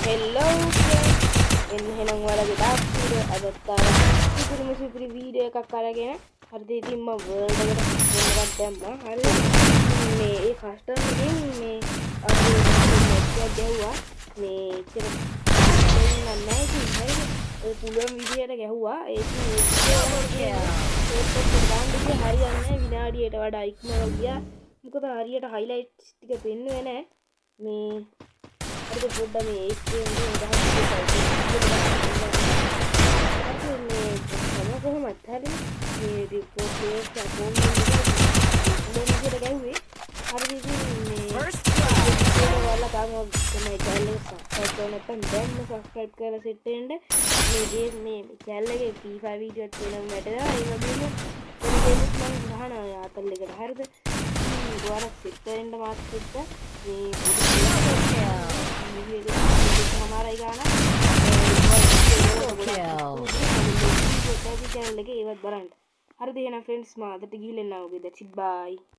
Hello friends. එහෙනම් ඔයාලගේ dark video අදත් ආවා. සුපිරි වීඩියෝ එකක් අරගෙන හරිද ඉතින් මම වර්ල්ඩ් එකට එකක් දැම්මා. හරිද? මේ ඒ කස්ටම් එකෙන් මේ අපි මෙච්චර ගැහුවා. මේ ඉතින් නැහැ ඉතින් හරිද? ඒ පුළුවන් විදියට ගැහුවා. ඒක හරියන්නේ විනාඩියට වඩා ඉක්මනට ගියා. මොකද හරියට highlights ටික පෙන්නුවේ නැහැ. මේ අද පොඩ්ඩක් මේ ඒකේ කොහොමද හරි මේ රිපෝට් එක කොහොමද මොනවද ගැහුවේ හරි මේ ඔයාලා තාම මේ channel එක subscribe කරලා නැත්නම් දැන්ම subscribe කරලා set වෙන්න මේ channel එකේ FIFA වීඩියෝ තියෙනවා මැටලා ඒ වගේම පොඩි දෙයක් මම ගහනවා යාතල් එකට හරිද ඔයාලා set වෙන්න මාත් එක්ක මේ हमारा गाना चैनल के ඒවත් බලන්න. හරිද එහෙනම් ෆ්‍රෙන්ඩ්ස් මාකට ගිහින් එන්න ඕකේ. that's it bye.